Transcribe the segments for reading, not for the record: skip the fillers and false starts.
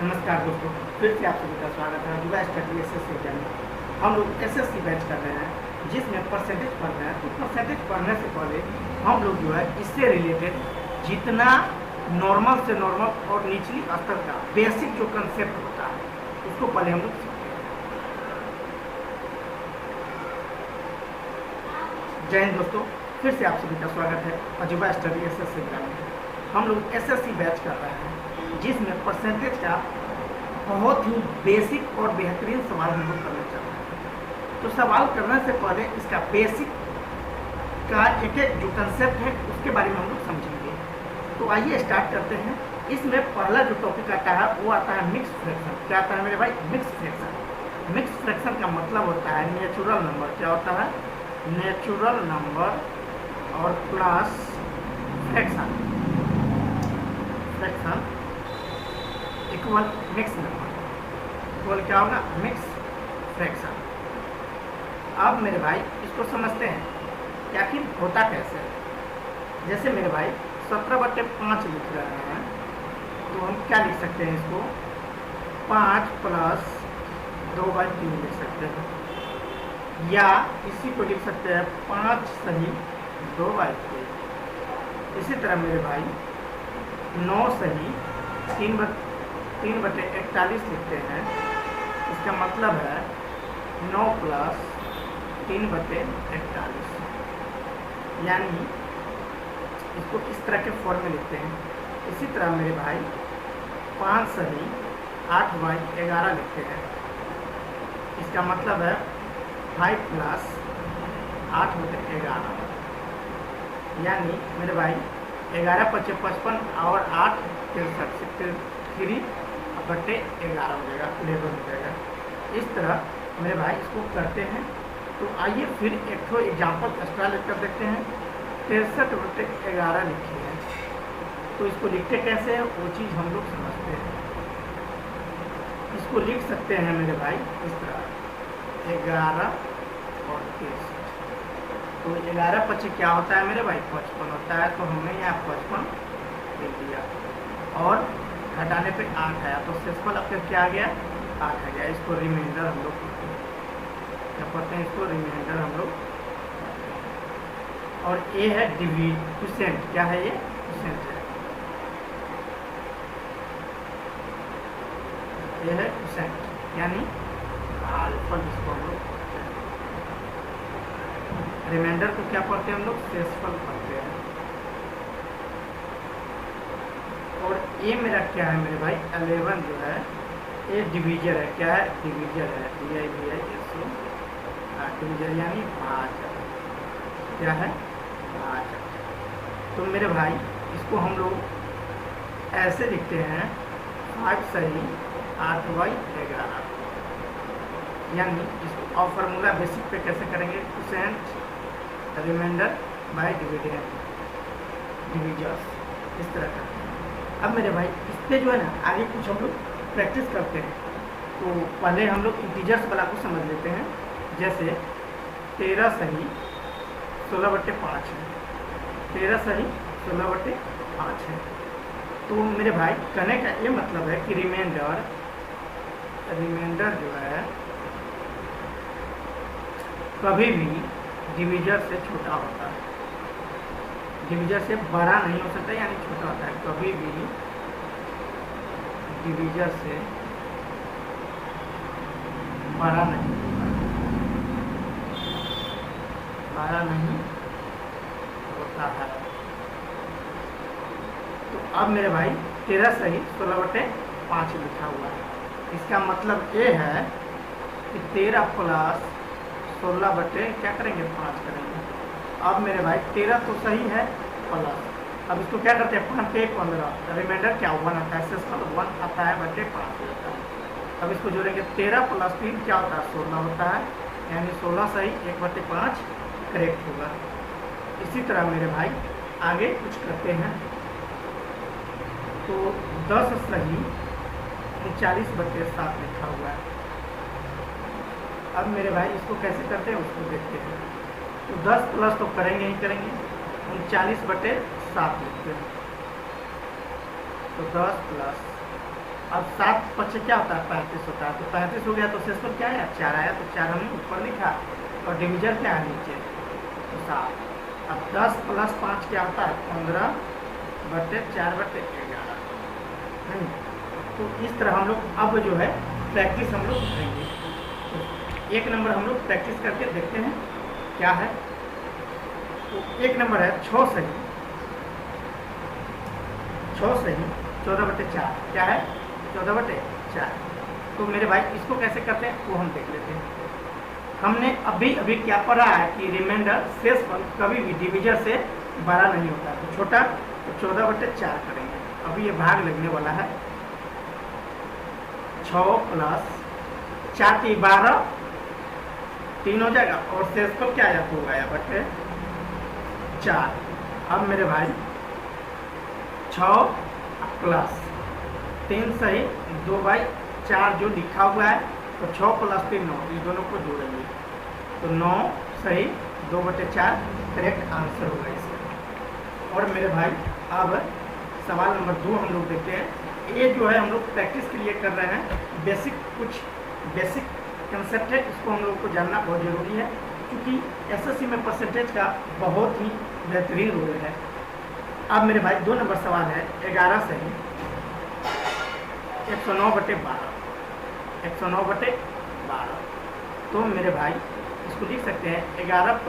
नमस्कार दोस्तों, फिर से आप सभी का स्वागत है युवा स्टडी एसएससी में। हम लोग एसएससी बैच कर रहे हैं जिसमें परसेंटेज पढ़ रहे हैं। तो परसेंटेज पढ़ने से पहले हम लोग जो है इससे रिलेटेड जितना नॉर्मल से नॉर्मल और निचली स्तर का बेसिक जो कंसेप्ट होता है उसको पहले हम लोग सीखते हैं। जय हिंद दोस्तों, फिर से आप सभी का स्वागत है युवा स्टडी एसएससी में। हम लोग एसएससी बैच कर रहे हैं जिसमें परसेंटेज का बहुत ही बेसिक और बेहतरीन सवाल हम लोग करना चाहते हैं। तो सवाल करने से पहले इसका बेसिक का एक एक जो कंसेप्ट है उसके बारे में हम लोग समझेंगे। तो आइए स्टार्ट करते हैं। इसमें पहला जो टॉपिक आता है वो आता है मिक्स फ्रैक्शन। क्या आता है मेरे भाई? Mix fraction. मिक्स फ्रैक्शन का मतलब होता है नेचुरल नंबर। क्या होता है? नेचुरल नंबर और plus fraction equal mix number equal क्या होगा? Mix fraction. अब मेरे भाई इसको समझते हैं कि आखिर होता कैसे है। जैसे मेरे भाई 17/5 लिख रहे हैं तो हम क्या लिख सकते हैं? इसको 5 + 2/3 लिख सकते हैं, या इसी को लिख सकते हैं 5 सही 2/3। इसी तरह मेरे भाई 9 सही 3/41 लिखते हैं। इसका मतलब है 9 + 3/41, यानी इसको इस तरह के फॉर्म में लिखते हैं। इसी तरह मेरे भाई 5 सही 8/11 लिखते हैं। इसका मतलब है 5 + 8/11, यानी मेरे भाई 11 × 5 = 55 और 8 × 63 3/11 हो जाएगा, 11 हो जाएगा। इस तरह मेरे भाई इसको करते हैं। तो आइए फिर एक ठो एग्जाम्पल एक्स्ट्रा लेकर देखते हैं। 63/11 लिखी है, तो इसको लिखते कैसे हैं वो चीज़ हम लोग समझते हैं। इसको लिख सकते हैं मेरे भाई इस तरह 11 और 63। तो 11 × 5 क्या होता है मेरे भाई? 55 होता है। तो हमने यहाँ 55 लिख दिया और घटाने पे 8 आया, तो शेषफल अब क्या आ गया? 8 आ गया। इसको रिमाइंडर हम लोग क्या पढ़ते हैं? इसको रिमाइंडर हम लोग। और ये है डिविडेंड। क्या है ये? डिविडेंड है। ये है डिविडेंड, यानी भागफल इसको हम लोग पढ़ते हैं। रिमाइंडर को क्या पढ़ते हैं हम लोग? शेषफल पढ़ते हैं। और ये मेरा क्या है मेरे भाई? 11 जो है ये डिवीजर है। क्या है? डिवीजर है। डिवीजर यानी भाजक। क्या है? भाजक। तो मेरे भाई इसको हम लोग ऐसे लिखते हैं 5 सही 8/11, यानी इसको और फार्मूला बेसिक पे कैसे करेंगे? Quotient remainder by dividend divisors, इस तरह का। अब मेरे भाई इस पर जो है ना आगे कुछ हम लोग प्रैक्टिस करते हैं। तो पहले हम लोग इंटीजर्स वाला को समझ लेते हैं। जैसे 13 सही 16/5 है। 13 सही 16/5 है। तो मेरे भाई कहने का ये मतलब है कि रिमाइंडर जो है कभी भी डिवीजर से छोटा होता है, डिवीजर से बड़ा नहीं हो सकता, यानी छोटा होता है। कभी भी डिवीजर से बड़ा नहीं होता है। तो अब मेरे भाई 13 सही 16/5 लिखा हुआ है। इसका मतलब ये है कि 13 + 16 क्या करेंगे? 5 करेंगे। अब मेरे भाई 13 तो सही है प्लस, अब इसको क्या करते हैं? 5 × 15, रिमाइंडर क्या 1 आता है, शेषफल 1 आता है बटे 5 होता है। अब इसको जोड़ेंगे 13 + 3 क्या होता है? 16 होता है, यानी 16 सही 1/5 करेक्ट होगा। इसी तरह मेरे भाई आगे कुछ करते हैं। तो 10 सही 39/7 लिखा हुआ है। अब मेरे भाई इसको कैसे करते हैं उसको देखते हैं। तो 10 प्लस तो करेंगे ही करेंगे, 39/7 लिखते हैं। तो 10 + अब 7 पच्चीस क्या होता है 35 होता है, तो 35 हो गया तो शेषफल क्या आया 4 आया, तो 4 हमने ऊपर लिखा और डिवीजन क्या है नीचे तो 7। अब 10 + 5 क्या होता है 15/4/11। तो इस तरह हम लोग अब जो है प्रैक्टिस हम लोग करेंगे। तो 1 नंबर हम लोग प्रैक्टिस करके देखते हैं क्या है। तो 1 नंबर है 6 सही 14/4 क्या है 14/4। तो मेरे भाई इसको कैसे करते हैं वो हम देख लेते हैं। हमने अभी क्या पढ़ा है कि रिमाइंडर शेषफल कभी भी डिवीजन से बड़ा नहीं होता, तो छोटा तो 14/4 करेंगे। अभी ये भाग लगने वाला है 6 + 4 × 12 3 हो जाएगा और शेषफल क्या आया 2 आया बटे 4। अब मेरे भाई 6 + 3 सही 2/4 जो लिखा हुआ है, तो 6 + 3 9, इस दोनों को जोड़ेंगे तो 9 सही 2/4 करेक्ट आंसर होगा इसका। और मेरे भाई अब सवाल नंबर 2 हम लोग देखते हैं। ये जो है हम लोग प्रैक्टिस के लिए कर रहे हैं, कुछ बेसिक कंसेप्ट है, इसको हम लोग को जानना बहुत ज़रूरी है क्योंकि एसएससी में परसेंटेज का बहुत ही बेहतरीन रोल है। अब मेरे भाई 2 नंबर सवाल है 11 सही 109/12 109/12। तो मेरे भाई इसको लिख सकते हैं 11 +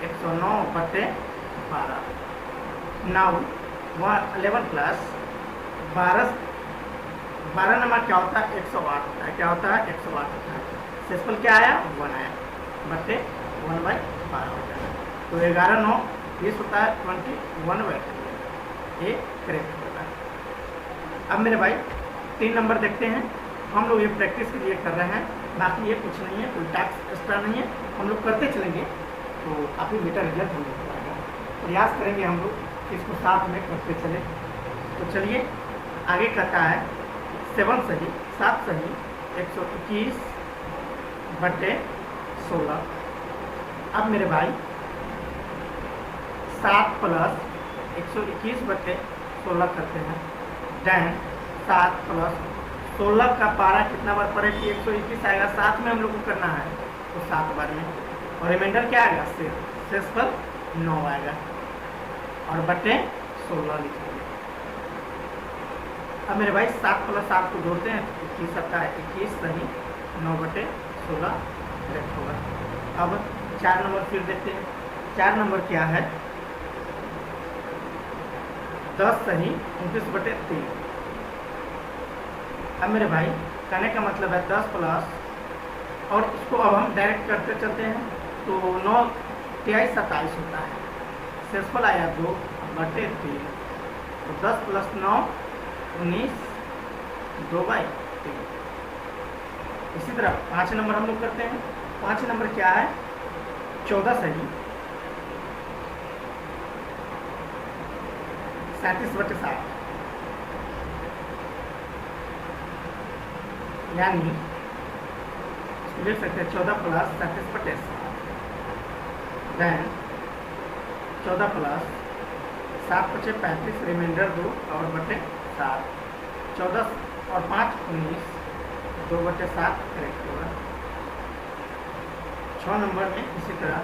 109/12। नाउ 11 + 12 नंबर क्या होता है 108 होता है, क्या होता है 108 होता है। शेषफल क्या आया 1 आया बटे 1/12 हो जाएगा। तो 11 9 20 होता है 21/2, ये करेक्ट होता है। अब मेरे भाई 3 नंबर देखते हैं। हम लोग ये प्रैक्टिस के लिए कर रहे हैं, बाकी ये कुछ नहीं है, कोई टास्क एक्स्ट्रा नहीं है, हम लोग करते चलेंगे तो काफ़ी बेटर रिजल्ट हम लोग पाएगा। प्रयास करेंगे हम लोग कि इसको साथ में करते चले। तो चलिए आगे कहता है 7 सही 7 सही 121/16। अब मेरे भाई 7 + 121/16 करते हैं। देन 7 + 16 का पारा कितना बार पड़े कि 121 आएगा, 7 में हम लोग को करना है तो 7 बार में, और रिमाइंडर क्या आएगा शेषफल 9 आएगा और बटे 16 लिखेंगे। अब मेरे भाई 7 + 7 को जोड़ते हैं तो 21 आता है 21 सही 9/16 करेक्ट होगा। अब 4 नंबर फिर देखते हैं। 4 नंबर क्या है 10 सही 29/3। अब मेरे भाई कहने का मतलब है 10 + और इसको अब हम डायरेक्ट करते चलते हैं तो 9 23 27 होता है, शेषफल आया 2/3, तो 10 + 9 19 2/3। इसी तरह 5 नंबर हम लोग करते हैं। 5 नंबर क्या है 14 सही 37/7, यानी लिख सकते हैं 14 + 37/7। देन 14 + 7 × 5 35 रिमाइंडर 2 और बटे 7, 14 और 5 19 2/7 करेक्ट होगा। 6 नंबर में इसी तरह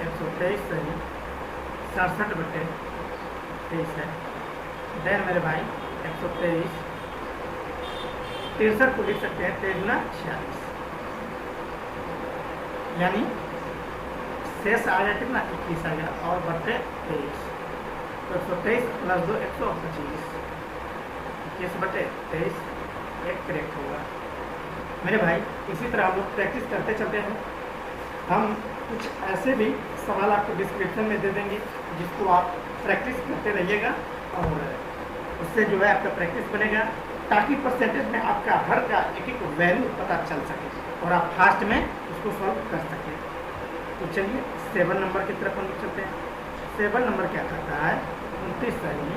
123 सही 67/23 है। देन मेरे भाई 123 63 को लिख सकते हैं 23 × 46, यानी शेष आ गया कितना 21 आ गया और बटे 23, तो 123 + 2 125, 21/23 एक करेक्ट होगा। मेरे भाई इसी तरह हम लोग प्रैक्टिस करते चलते हैं। हम कुछ ऐसे भी सवाल आपको डिस्क्रिप्शन में दे देंगे जिसको आप प्रैक्टिस करते रहिएगा और उससे जो है आपका प्रैक्टिस बनेगा, ताकि परसेंटेज में आपका हर का एक वैल्यू पता चल सके और आप फास्ट में उसको सॉल्व कर सकें। तो चलिए 7 नंबर की तरफ हम लोग चलते हैं। 7 नंबर क्या कहता है 29 सही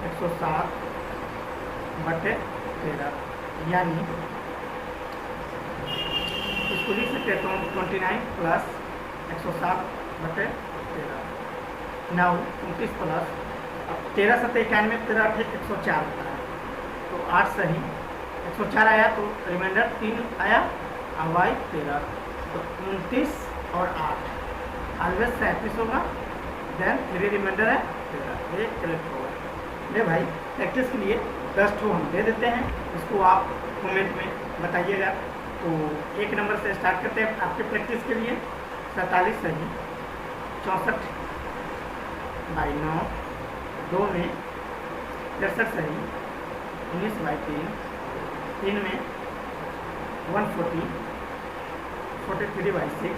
107/13, यानी इसको लिख सकते हैं तो 29 + 107/13। नाउ 29 + 13 × 7 = 91, 13 × 8 = 104 होता है, तो 8 सही, 104 आया तो रिमाइंडर 3 आया, y 13, तो 29 और 8 ऑलवेज 37 होगा, देन 3 रिमाइंडर है 13, ये करेक्ट होगा। ले भाई प्रैक्टिस के लिए 10 ठो हम दे देते हैं, इसको आप कमेंट में बताइएगा। तो 1 नंबर से स्टार्ट करते हैं आपके प्रैक्टिस के लिए। 47 सही, 64 बाई 9, 2 में 63 सही, 19 बाई 3, 3 में 140, 43 बाई 6।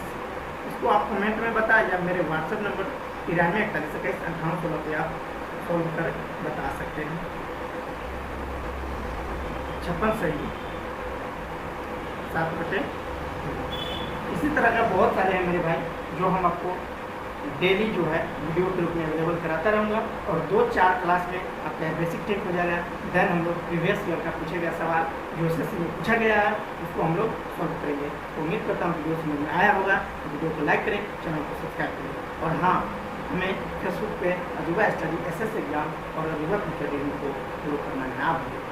इसको आप कमेंट में बताएं या मेरे व्हाट्सएप नंबर 9341215816 पे आप सोल्व कर बता सकते हैं। 56 सही, 7/2। इसी तरह का बहुत सारे हैं मेरे भाई, जो हम आपको डेली जो है वीडियो के रूप में अवेलेबल कराता रहूँगा। और 2-4 क्लास में आपका बेसिक टेक हो जाएगा। देन हम लोग प्रीवियस ईयर का पूछे गया सवाल जो एसएससी में पूछा गया है, उसको हम लोग सॉल्व करेंगे। तो उम्मीद करता हूँ वीडियो समझ में आया होगा। तो वीडियो को लाइक करें, चैनल को सब्सक्राइब करें। और हाँ, हमें फेसबुक पे अजूबा स्टडी एसएस एग्जाम और अजूबा अकेडमी को फॉलो करना ना भूलें।